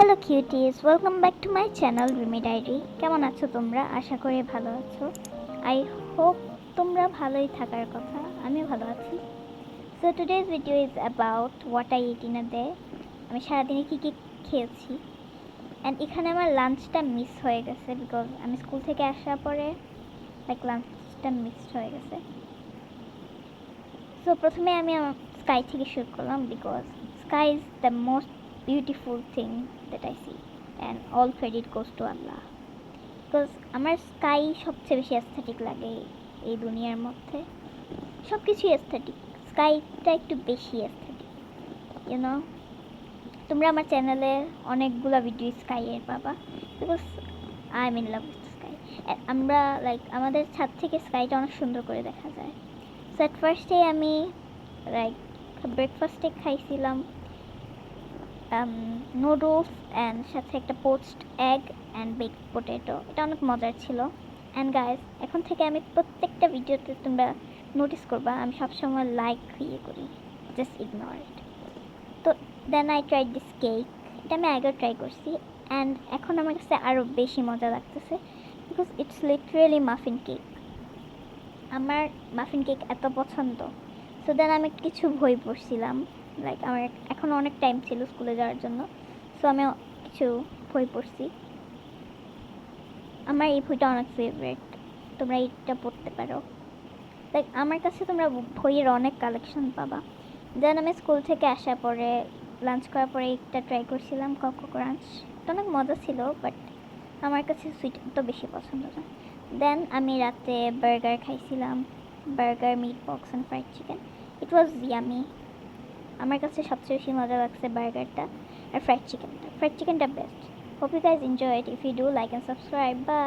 Hello cuties, welcome back to my channel Rimi diary. কেমন আছো তোমরা? আশা করি ভালো আছো। আই হোপ তোমরা ভালোই থাকার কথা। আমি ভালো আছি। So today's video is about what I it in a day. আমি সারাদিনে কী কী খেয়েছি। অ্যান্ড এখানে আমার লাঞ্চটা মিস হয়ে গেছে বিকজ আমি স্কুল থেকে আসার পরে লাঞ্চটা মিস হয়ে গেছে। সো প্রথমে আমি স্কাই থেকে শুরু করলাম because sky is the most beautiful thing that I see and all credit goes to Allah. Because আমার স্কাই সবচেয়ে বেশি অ্যাস্থেটিক লাগে এই দুনিয়ার মধ্যে। সব কিছুই অ্যাস্থেটিক, স্কাইটা একটু বেশি অ্যাস্থেটিক। ইউনো, তোমরা আমার চ্যানেলে অনেকগুলো ভিডিও স্কাইয়ের পাবা because I am in love with sky. আমরা আমাদের ছাদ থেকে স্কাইটা অনেক সুন্দর করে দেখা যায়। সো অ্যাট ফার্স্টে আমি ব্রেকফাস্টে খাইছিলাম নুডলস অ্যান্ড সাথে একটা poached egg and baked potato. এটা অনেক মজার ছিল। অ্যান্ড গাইস, এখন থেকে আমি প্রত্যেকটা ভিডিওতে তোমরা নোটিস করবা আমি সবসময় করি, জাস্ট ইগনোর ইট। তো then I try this cake. এটা আমি আগেও ট্রাই করছি অ্যান্ড এখন আমার কাছে আরও বেশি মজা লাগতেছে because it's literally muffin cake. আমার মাফিন কেক এত পছন্দ। সো দেন আমি কিছু বই পড়ছিলাম, আমার এখন অনেক টাইম ছিল স্কুলে যাওয়ার জন্য। সো আমি কিছু বই পড়ছি। আমার এই বইটা অনেক ফেভারিট, তোমরা এইটা পড়তে পারো। আমার কাছে তোমরা বইয়ের অনেক কালেকশন পাবা। দেন আমি স্কুল থেকে আসার পরে লাঞ্চ করার পরে একটা ট্রাই করছিলাম কোকো ক্রাঞ্চ। এটা অনেক মজা ছিল বাট আমার কাছে সুইট তো বেশি পছন্দ না। দেন আমি রাতে বার্গার খাইছিলাম, burger, meat box and fried chicken. It was yummy. আমার কাছে সবচেয়ে বেশি মজা লাগছে বার্গারটা আর ফ্রাইড চিকেনটা বেস্ট। Hope you guys enjoy it. If you do, like and subscribe. By.